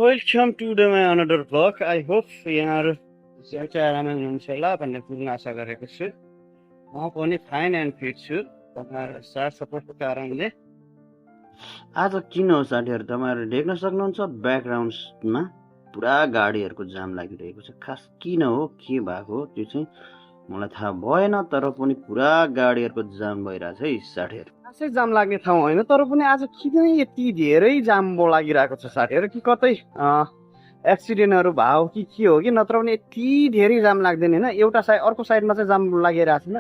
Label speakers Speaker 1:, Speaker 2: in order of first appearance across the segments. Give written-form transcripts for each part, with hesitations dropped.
Speaker 1: Welcome to my another vlog. I hope यहाँहरू चाहिँ आरामै हुनुहुन्छ होला भन्ने पूर्ण आशा गरेको छु। म पनि फाइन एन्ड फिट छु। तपाईँहरू साथ सपोर्टको कारणले आज किन हो साथीहरू, तपाईँहरू देख्न सक्नुहुन्छ ब्याकग्राउन्डमा पुरा गाडीहरूको जाम लागिरहेको छ। खास किन हो, के भएको हो त्यो चाहिँ मलाई थाहा भएन, तर पनि पुरा गाडीहरूको जाम भइरहेछ है साथीहरू। खासै जाम लाग्ने ठाउँ होइन, तर पनि आज किन यति धेरै जाम लागिरहेको छ साथीहरू, कि कतै एक्सिडेन्टहरू भयो कि के हो कि, नत्र पनि यति धेरै जाम लाग्दैन होइन। एउटा साइड अर्को साइडमा चाहिँ जाम लागिरहेको छैन,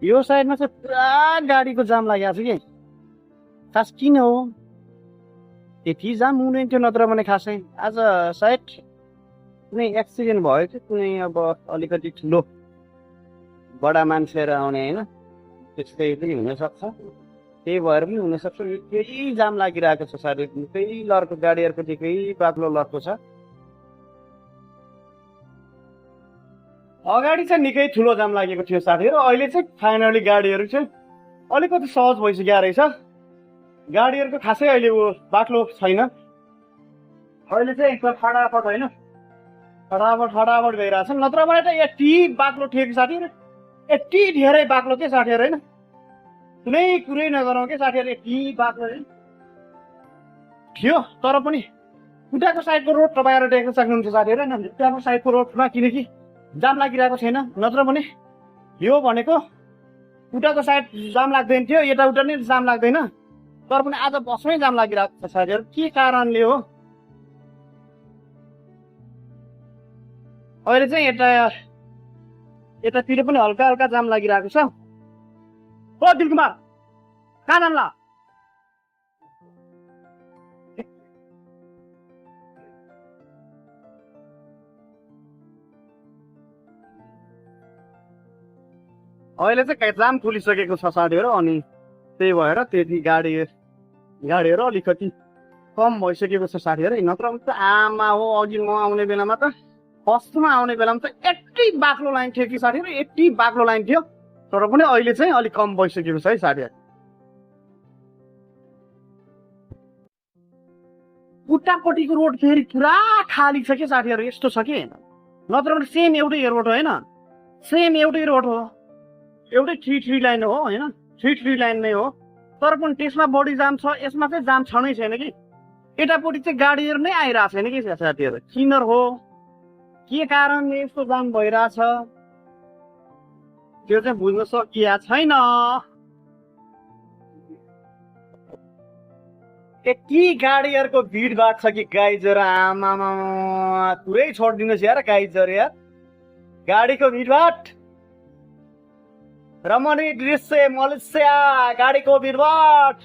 Speaker 1: यो साइडमा चाहिँ पुरा गाडीको जाम लागिरहेको छ कि। खास किन हो, त्यति जाम हुने थियो, नत्र भने खासै आज सायद कुनै एक्सिडेन्ट भयो कि कुनै अब अलिकति ठुलो बडा मान्छेहरू आउने होइन, त्यस्तै पनि हुनसक्छ। त्यही भएर पनि हुनसक्छ निकै जाम लागिरहेको छ साथीहरू। निकै लड्को गाडीहरूको निकै बाक्लो लड्को छ। अगाडि चाहिँ निकै ठुलो जाम लागेको थियो साथीहरू, अहिले चाहिँ फाइनली गाडीहरू चाहिँ अलिकति सहज भइसक्यो रहेछ। गाडीहरूको खासै अहिले बाक्लो छैन, अहिले चाहिँ एकदम फटाफट होइन, फटाफट गइरहेछ। नत्र भने त यति बाक्लो थियो कि साथीहरू, यति धेरै बाक्लो के साथीहरू होइन, कुनै कुरै नगरौँ के साथीहरू, यति बाक्लो थियो। तर पनि खुट्टाको साइडको रोड तपाईँहरू देख्न सक्नुहुन्छ साथीहरू होइन, खुट्टाको साइडको रोडमा किनकि जाम लागिरहेको छैन। नत्र भने यो भनेको खुट्टाको साइड जाम लाग्दैन थियो, यताउता नै जाम लाग्दैन, तर पनि आज बसमै जाम लागिरहेको छ साथीहरू। के कारणले हो, अहिले चाहिँ यतातिर पनि हल्का हल्का जाम लागिरहेको छ। ओ दिलकुमार कहाँ जाम्ला, अहिले चाहिँ जाम खुलिसकेको छ साथीहरू, अनि त्यही भएर त्यति गाडीहरू अलिकति कम भइसकेको छ साथीहरू। नत्र भने त आमा हो, अघि म आउने बेलामा त फर्स्टमा आउने बेलामा त यति बाक्लो लाइन थियो कि साथीहरू, यति बाक्लो लाइन थियो। तर पनि अहिले चाहिँ अलिक कम भइसकेको छ है साथीहरू। उतापट्टिको रोड फेरि पुरा खाली छ कि साथीहरू, यस्तो छ कि। नत्र भने सेम एउटै रोड होइन, सेम एउटै रोड हो, एउटै थ्री लाइन हो होइन, थ्री लाइन नै हो। तर पनि त्यसमा बढी जाम छ, यसमा चाहिँ जाम छनै छैन कि। यतापट्टि चाहिँ गाडीहरू नै आइरहेको छैन कि साथीहरू। किन हो, के कारणले यस्तो जाम भइरहेछ त्यो चाहिँ बुझ्न सकिया छैन। यति गाडीहरूको भिडभाड छ कि गाइजहरू, आमामा पुरै छोडिदिनुहोस् यार गाइजहरू यार। गाडीको भिडभाड, रमणी दृश्य मलेसिया, गाडीको भिडभाड।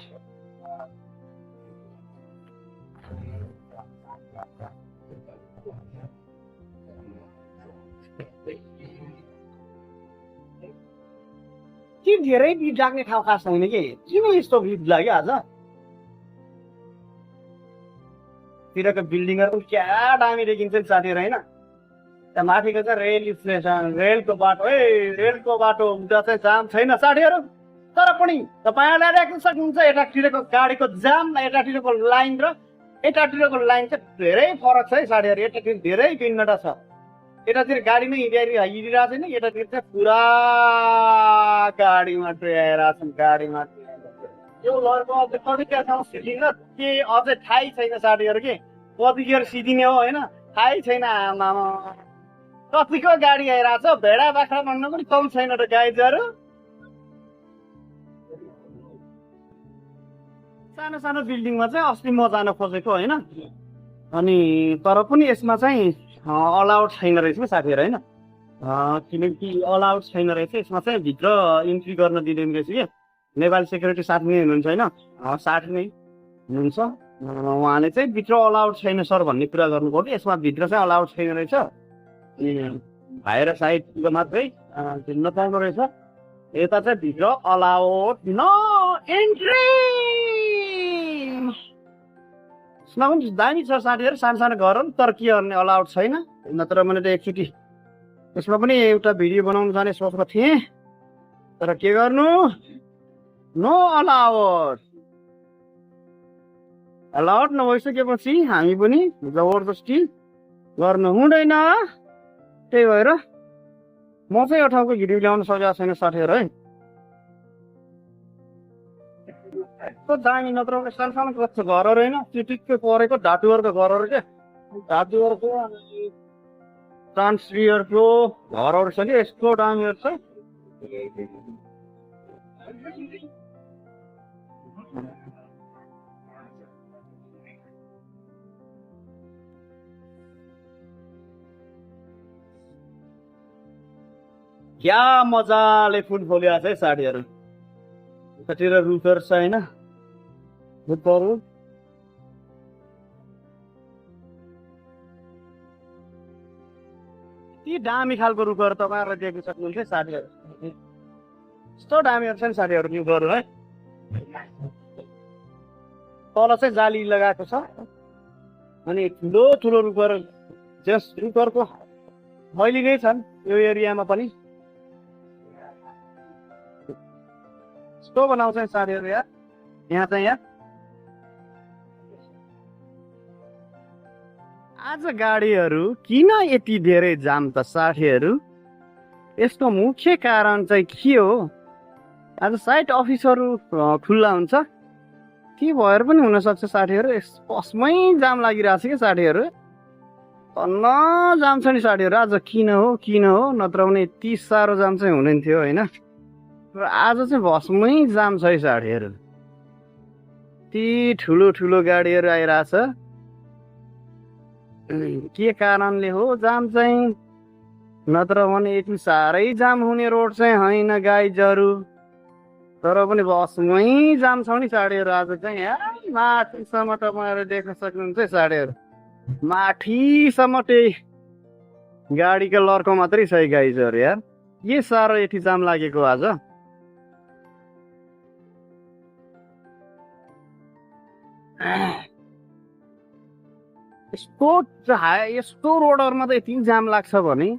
Speaker 1: के धेरै भिड लाग्ने ठाउँ खास छैन कि, किन यस्तो भिड लाग्यो आज। तिरको बिल्डिङहरू क्या दामी देखिन्छ साथीहरू होइन। त्यहाँ माथिको चाहिँ रेल स्टेसन, रेलको बाटो, रेलको बाटो हुँदा चाहिँ जाम छैन साथीहरू। तर पनि तपाईँहरूले देख्न सक्नुहुन्छ यतातिरको गाडीको जाम, यतातिरको लाइन र यतातिरको लाइन चाहिँ धेरै फरक छ है साथीहरू। यतातिर धेरै भिन्नता छ, यतातिर गाडी नै हिँडिरहेको छैन, यतातिर चाहिँ पुरा गाडी मात्रै आइरहेको छ, गाडी मात्रै। यो लड्को अझै कतिखेरसम्म सिद्धिन्छ के अझै थाहै छैन साथीहरू, के कतिखेर सिद्धिने हो होइन, थाहै छैन। आमामा कतिको गाडी आइरहेको छ, भेडा बाख्रा भन्नु पनि कम छैन त गाइजहरू। सानो सानो बिल्डिङमा चाहिँ अस्ति म जान खोजेको होइन, अनि तर पनि यसमा चाहिँ अलाउड छैन रहेछ कि साथीहरू होइन। किनकि अलाउड छैन रहेछ यसमा चाहिँ, भित्र इन्ट्री गर्न दिँदैन रहेछ कि। नेपाली सेक्युरिटी साथी नै हुनुहुन्छ होइन, साथी नै हुनुहुन्छ, उहाँले चाहिँ भित्र अलाउड छैन सर भन्ने कुरा गर्नुभयो। यसमा भित्र चाहिँ अलाउड छैन रहेछ, बाहिर साइडको मात्रै हिँड्न पाउनु रहेछ। यता चाहिँ भित्र अलाउड नो एन्ट्री। यसमा पनि दामी छ साथीहरू, सानो सानो घरहरू, तर के गर्ने अलाउड छैन। नत्र मैले त एकचोटि यसमा पनि एउटा भिडियो बनाउनु जाने सोचेको थिएँ, तर के गर्नु, नो अलाउड। अलर्ट नभइसकेपछि हामी पनि जबरजस्ती गर्नु हुँदैन। त्यही भएर म चाहिँ यो ठाउँको भिडियो ल्याउन सकेको छैन साथीहरू है। यस्तो दामी नत्र सानो कस्तो घरहरू होइन, चिटिक्कै परेको धातुहरूको घरहरू क्या, धातुहरूको अनि ट्रान्सरियरको घरहरू छ कि यस्तो दामीहरू छ। क्या मजाले फुल फुलिरहेको छ है साडीहरू। यतातिर रुखहरू छ होइन, रुखहरू यति दामी खालको रुखहरू तपाईँहरूले देख्न सक्नुहुन्छ साथीहरू। यस्तो दामीहरू छ नि साथीहरू रुखहरू है। तल चाहिँ जाली लगाएको छ अनि ठुलो ठुलो रुखहरू, जस रुखहरूको फैली नै छन् यो एरियामा पनि। यस्तो बनाउँछ साथीहरू यार यहाँ चाहिँ। यार आज गाडीहरू किन यति धेरै जाम त साथीहरू? यसको मुख्य कारण चाहिँ के हो? आज साइट अफिसहरू खुल्ला हुन्छ, के भएर पनि हुनसक्छ साथीहरू। बसमै जाम लागिरहेको छ कि साथीहरू, तन्न जाम छ नि साथीहरू। आज किन हो नत्र भने यति साह्रो जाम चाहिँ हुँदैन थियो होइन। र आज चाहिँ बसमै जाम छ है साथीहरू। यति ठुलो ठुलो गाडीहरू आइरहेछ। के कारणले हो जाम चाहिँ? नत्र भने यति साह्रै जाम हुने रोड चाहिँ होइन गाइजहरू, तर पनि बसमै जाम छ नि साथीहरू आज चाहिँ। यहाँ माथिसम्म तपाईँहरू देख्न सक्नुहुन्छ है साथीहरू, माथिसम्म त्यही गाडीको लर्को मात्रै छ है गाइजहरू। यार के साह्रो यति जाम लागेको आज। यस्तो रोडहरूमा त यति जाम लाग्छ भने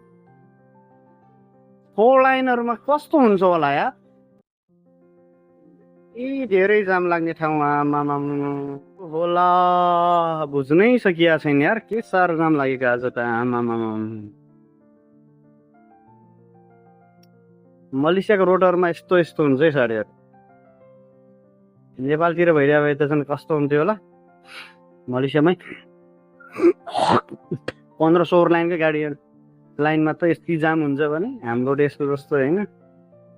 Speaker 1: फोर लाइनहरूमा कस्तो हुन्छ होला यार। यी धेरै जाम लाग्ने ठाउँमा होला बुझ्नै सकिएको छैन यार। के साह्रो जाम लागेको आज त। मलेसियाको रोडहरूमा यस्तो यस्तो हुन्छ है साथीहरू। नेपालतिर भइरहेको भए त झन् कस्तो हुन्थ्यो होला। मलेसियामै 1500 लाइनकै गाडीहरू लाइनमा त यति जाम हुन्छ भने हाम्रो देशको जस्तो होइन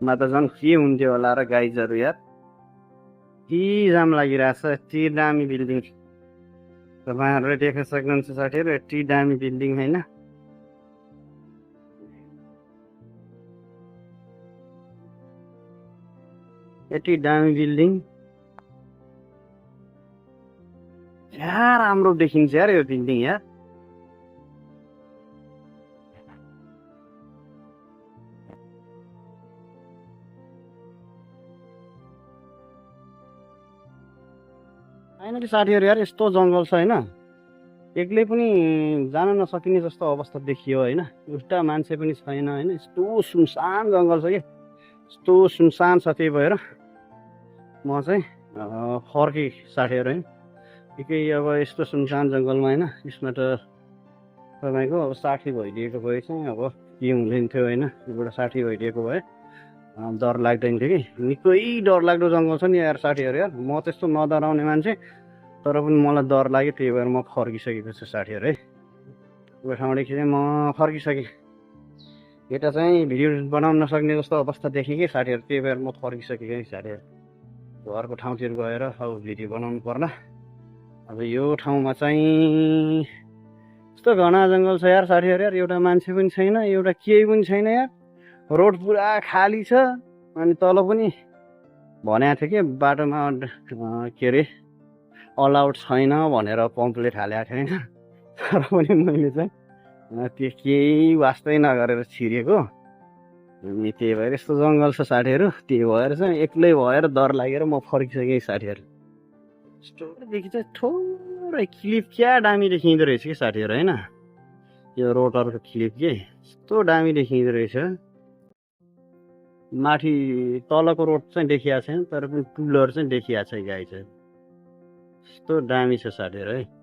Speaker 1: मा त झन् के हुन्थ्यो होला र गाइजहरू। यार यति जाम लागिरहेछ। यति दामी बिल्डिङ तपाईँहरूले देख्न सक्नुहुन्छ साथीहरू, यति दामी बिल्डिङ होइन। यति दामी बिल्डिङ क्या राम्रो देखिन्छ यार यो बिल्डिङ। यार फाइनली साथीहरू यार यस्तो जङ्गल छ होइन, एक्लै पनि जान नसकिने जस्तो अवस्था देखियो होइन। एउटा मान्छे पनि छैन होइन, यस्तो सुनसान जङ्गल छ कि, यस्तो सुनसान छ। त्यही भएर म चाहिँ फर्केँ साथीहरू होइन। निकै अब यस्तो सुनसान जङ्गलमा होइन, यसमा त तपाईँको अब 60 भइदिएको भए चाहिँ अब के हुँदैन थियो होइन। एउटा 60 भइदिएको भए डर लाग्दैन थियो कि। निकै डर लाग्दो जङ्गल छ नि यार साथीहरू। यार म त्यस्तो नडराउने मान्छे, तर पनि मलाई डर लाग्यो। त्यही भएर म फर्किसकेको छु साथीहरू है। यो ठाउँदेखि चाहिँ म फर्किसकेँ। यता चाहिँ भिडियो बनाउन नसक्ने जस्तो अवस्था देखेँ कि साथीहरू, त्यही भएर म फर्किसकेँ है साथीहरू। घरको ठाउँतिर गएर अब भिडियो बनाउनु पर्ला। अब यो ठाउँमा चाहिँ यस्तो घना जङ्गल छ यार साथीहरू। यार एउटा मान्छे पनि छैन, एउटा केही पनि छैन यार। रोड पुरा खाली छ अनि तल पनि भनेको थियो कि बाटोमा के अरे अलाउड छैन भनेर पम्पलेट हालेको थियो होइन। तर पनि मैले चाहिँ त्यो केही वास्तै नगरेर छिरेको। अनि त्यही भएर यस्तो जङ्गल छ साथीहरू। त्यही भएर चाहिँ एक्लै भएर डर लागेर म फर्किसकेँ साथीहरू। स्टोरदेखि चाहिँ थोरै क्लिप क्या दामी देखिँदो रहेछ कि साथीहरू होइन। यो रोडहरूको क्लिप के यस्तो दामी देखिँदो रहेछ। माथि तलको रोड चाहिँ देखिएको छैन, तर पनि पुलहरू चाहिँ देखिएको छ गाई चाहिँ। कस्तो दामी छ साथीहरू है।